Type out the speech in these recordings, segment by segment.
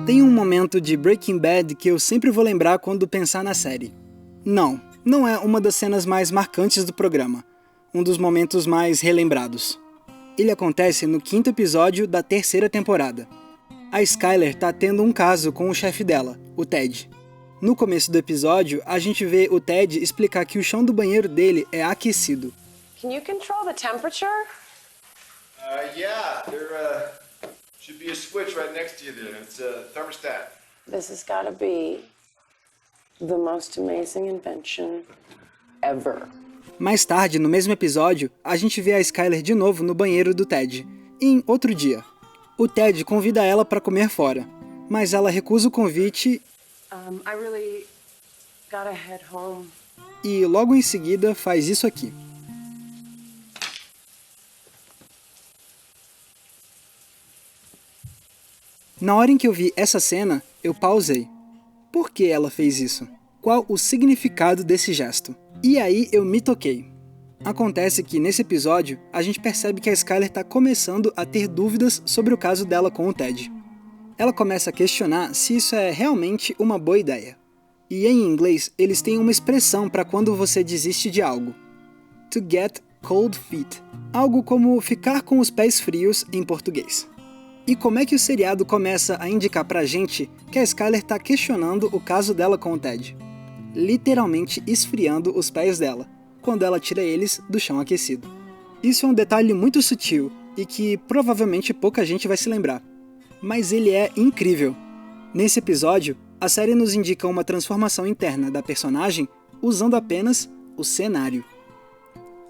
Tem um momento de Breaking Bad que eu sempre vou lembrar quando pensar na série. Não é uma das cenas mais marcantes do programa, um dos momentos mais relembrados. Ele acontece no 5º episódio da 3ª temporada. A Skyler tá tendo um caso com o chefe dela, o Ted. No começo do episódio, a gente vê o Ted explicar que o chão do banheiro dele é aquecido. Can you control the temperature? Yeah, there should be a switch right next to you there. It's a thermostat. This has got to be the most amazing invention ever. Mais tarde, no mesmo episódio, a gente vê a Skyler de novo no banheiro do Ted, em outro dia. O Ted convida ela para comer fora, mas ela recusa o convite I really gotta head home. e logo em seguida faz isso aqui. Na hora em que eu vi essa cena, eu pausei. Por que ela fez isso? Qual o significado desse gesto? E aí eu me toquei. Acontece que nesse episódio, a gente percebe que a Skyler está começando a ter dúvidas sobre o caso dela com o Ted. Ela começa a questionar se isso é realmente uma boa ideia. E em inglês, eles têm uma expressão para quando você desiste de algo. To get cold feet. Algo como ficar com os pés frios em português. E como é que o seriado começa a indicar pra gente que a Skyler tá questionando o caso dela com o Ted? Literalmente esfriando os pés dela, quando ela tira eles do chão aquecido. Isso é um detalhe muito sutil e que provavelmente pouca gente vai se lembrar. Mas ele é incrível. Nesse episódio, a série nos indica uma transformação interna da personagem usando apenas o cenário.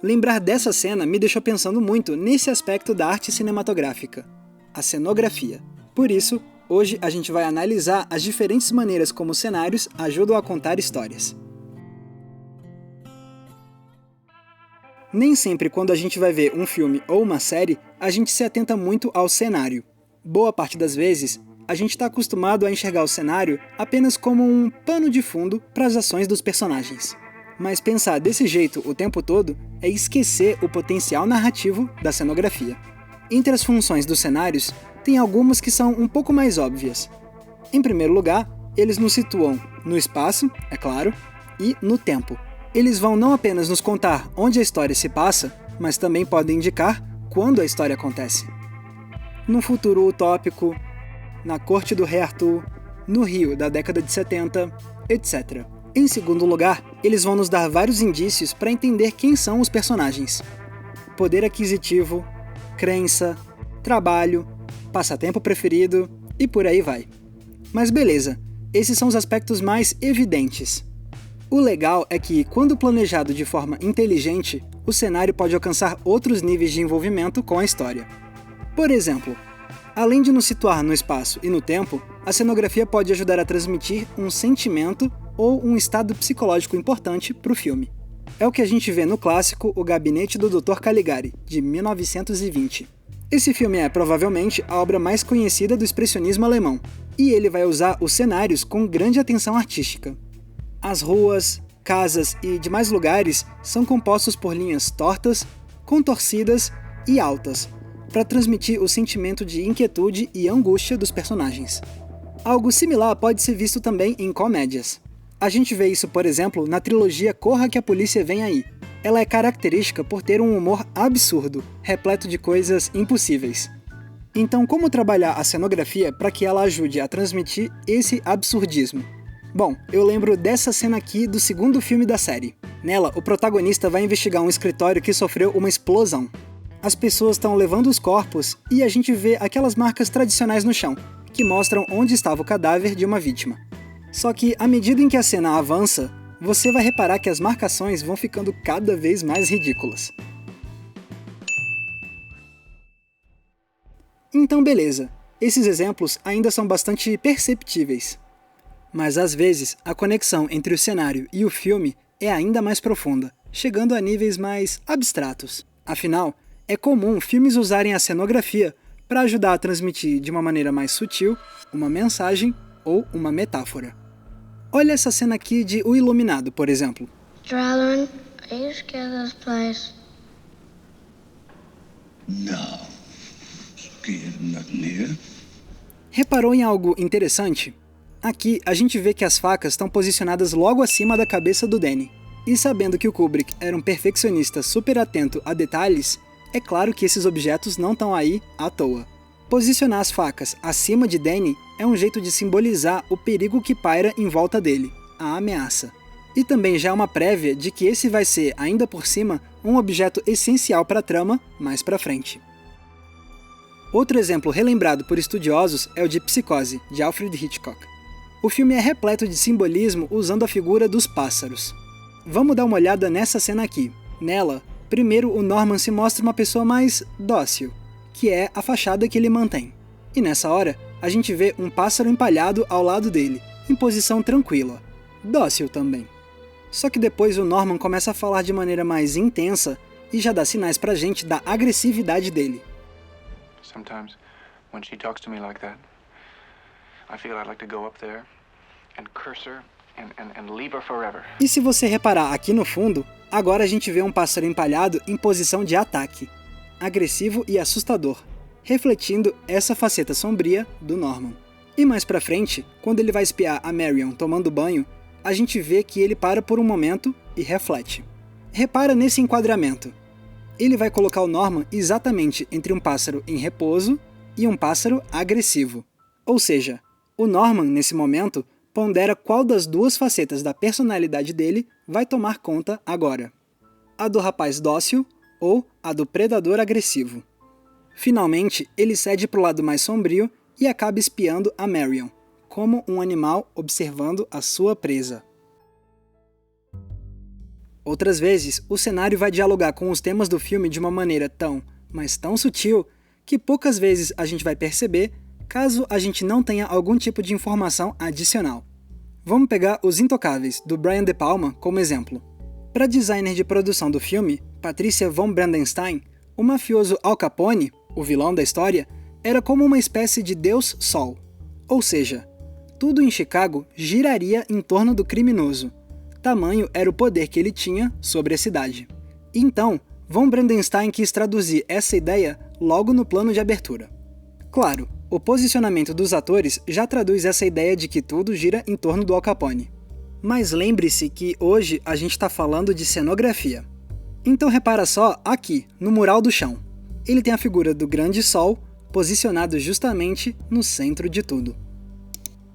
Lembrar dessa cena me deixou pensando muito nesse aspecto da arte cinematográfica. A cenografia. Por isso, hoje a gente vai analisar as diferentes maneiras como os cenários ajudam a contar histórias. Nem sempre quando a gente vai ver um filme ou uma série, a gente se atenta muito ao cenário. Boa parte das vezes, a gente está acostumado a enxergar o cenário apenas como um pano de fundo para as ações dos personagens. Mas pensar desse jeito o tempo todo é esquecer o potencial narrativo da cenografia. Entre as funções dos cenários, tem algumas que são um pouco mais óbvias. Em primeiro lugar, eles nos situam no espaço, é claro, e no tempo. Eles vão não apenas nos contar onde a história se passa, mas também podem indicar quando a história acontece. Num futuro utópico, na corte do rei Arthur, no Rio da década de 70, etc. Em segundo lugar, eles vão nos dar vários indícios para entender quem são os personagens. Poder aquisitivo, crença, trabalho, passatempo preferido e por aí vai. Mas beleza, esses são os aspectos mais evidentes. O legal é que, quando planejado de forma inteligente, o cenário pode alcançar outros níveis de envolvimento com a história. Por exemplo, além de nos situar no espaço e no tempo, a cenografia pode ajudar a transmitir um sentimento ou um estado psicológico importante para o filme. É o que a gente vê no clássico O Gabinete do Dr. Caligari, de 1920. Esse filme é, provavelmente, a obra mais conhecida do expressionismo alemão, e ele vai usar os cenários com grande atenção artística. As ruas, casas e demais lugares são compostos por linhas tortas, contorcidas e altas, para transmitir o sentimento de inquietude e angústia dos personagens. Algo similar pode ser visto também em comédias. A gente vê isso, por exemplo, na trilogia Corra que a Polícia Vem Aí. Ela é característica por ter um humor absurdo, repleto de coisas impossíveis. Então, como trabalhar a cenografia para que ela ajude a transmitir esse absurdismo? Bom, eu lembro dessa cena aqui do segundo filme da série. Nela, o protagonista vai investigar um escritório que sofreu uma explosão. As pessoas estão levando os corpos e a gente vê aquelas marcas tradicionais no chão, que mostram onde estava o cadáver de uma vítima. Só que, à medida em que a cena avança, você vai reparar que as marcações vão ficando cada vez mais ridículas. Então beleza, esses exemplos ainda são bastante perceptíveis. Mas às vezes, a conexão entre o cenário e o filme é ainda mais profunda, chegando a níveis mais abstratos. Afinal, é comum filmes usarem a cenografia para ajudar a transmitir de uma maneira mais sutil uma mensagem ou uma metáfora. Olha essa cena aqui de O Iluminado, por exemplo. Drellin, are you scared of this place? No. Scared of nothing here. Reparou em algo interessante? Aqui a gente vê que as facas estão posicionadas logo acima da cabeça do Danny. E sabendo que o Kubrick era um perfeccionista super atento a detalhes, é claro que esses objetos não estão aí à toa. Posicionar as facas acima de Danny é um jeito de simbolizar o perigo que paira em volta dele, a ameaça. E também já é uma prévia de que esse vai ser, ainda por cima, um objeto essencial para a trama mais pra frente. Outro exemplo relembrado por estudiosos é o de Psicose, de Alfred Hitchcock. O filme é repleto de simbolismo usando a figura dos pássaros. Vamos dar uma olhada nessa cena aqui. Nela, primeiro o Norman se mostra uma pessoa mais dócil, que é a fachada que ele mantém. E nessa hora, a gente vê um pássaro empalhado ao lado dele, em posição tranquila. Dócil também. Só que depois o Norman começa a falar de maneira mais intensa e já dá sinais pra gente da agressividade dele. Sometimes, when she talks to me like that, I feel I'd like to go up there and curse her and leave her forever. E se você reparar aqui no fundo, agora a gente vê um pássaro empalhado em posição de ataque, agressivo e assustador, refletindo essa faceta sombria do Norman. E mais pra frente, quando ele vai espiar a Marion tomando banho, a gente vê que ele para por um momento e reflete. Repara nesse enquadramento. Ele vai colocar o Norman exatamente entre um pássaro em repouso e um pássaro agressivo. Ou seja, o Norman, nesse momento, pondera qual das duas facetas da personalidade dele vai tomar conta agora. A do rapaz dócil ou a do predador agressivo. Finalmente, ele cede para o lado mais sombrio e acaba espiando a Marion, como um animal observando a sua presa. Outras vezes, o cenário vai dialogar com os temas do filme de uma maneira tão, mas tão sutil, que poucas vezes a gente vai perceber caso a gente não tenha algum tipo de informação adicional. Vamos pegar Os Intocáveis, do Brian De Palma, como exemplo. Para a designer de produção do filme, Patricia von Brandenstein, o mafioso Al Capone, o vilão da história, era como uma espécie de Deus Sol. Ou seja, tudo em Chicago giraria em torno do criminoso. Tamanho era o poder que ele tinha sobre a cidade. Então, von Brandenstein quis traduzir essa ideia logo no plano de abertura. Claro, o posicionamento dos atores já traduz essa ideia de que tudo gira em torno do Al Capone. Mas lembre-se que hoje a gente está falando de cenografia. Então repara só aqui, no mural do chão. Ele tem a figura do grande sol, posicionado justamente no centro de tudo.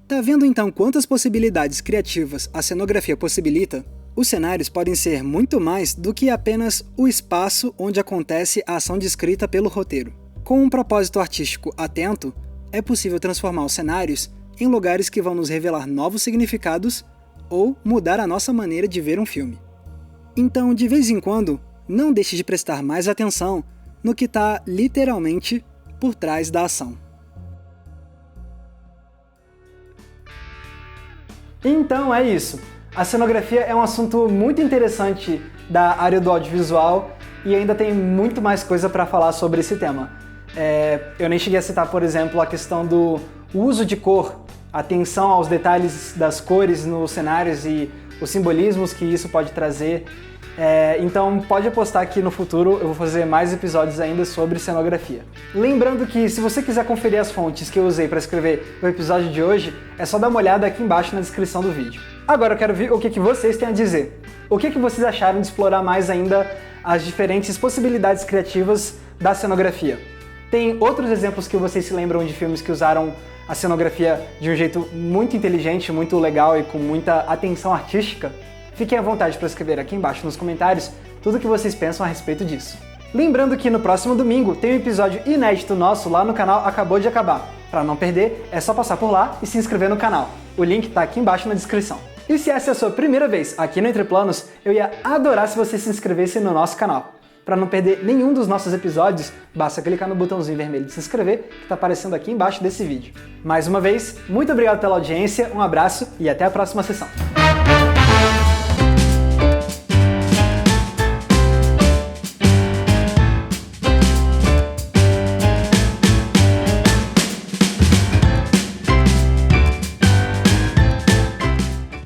Tá vendo então quantas possibilidades criativas a cenografia possibilita? Os cenários podem ser muito mais do que apenas o espaço onde acontece a ação descrita pelo roteiro. Com um propósito artístico atento, é possível transformar os cenários em lugares que vão nos revelar novos significados ou mudar a nossa maneira de ver um filme. Então, de vez em quando, não deixe de prestar mais atenção no que está literalmente por trás da ação. Então é isso. A cenografia é um assunto muito interessante da área do audiovisual e ainda tem muito mais coisa para falar sobre esse tema. Eu nem cheguei a citar, por exemplo, a questão do uso de cor, atenção aos detalhes das cores nos cenários e os simbolismos que isso pode trazer. Então pode apostar que no futuro eu vou fazer mais episódios ainda sobre cenografia. Lembrando que se você quiser conferir as fontes que eu usei para escrever o episódio de hoje, é só dar uma olhada aqui embaixo na descrição do vídeo. Agora eu quero ver o que vocês têm a dizer. O que vocês acharam de explorar mais ainda as diferentes possibilidades criativas da cenografia? Tem outros exemplos que vocês se lembram de filmes que usaram a cenografia de um jeito muito inteligente, muito legal e com muita atenção artística? Fiquem à vontade para escrever aqui embaixo nos comentários tudo o que vocês pensam a respeito disso. Lembrando que no próximo domingo tem um episódio inédito nosso lá no canal Acabou de Acabar. Para não perder, é só passar por lá e se inscrever no canal. O link está aqui embaixo na descrição. E se essa é a sua primeira vez aqui no Entre Planos, eu ia adorar se você se inscrevesse no nosso canal. Para não perder nenhum dos nossos episódios, basta clicar no botãozinho vermelho de se inscrever que está aparecendo aqui embaixo desse vídeo. Mais uma vez, muito obrigado pela audiência, um abraço e até a próxima sessão.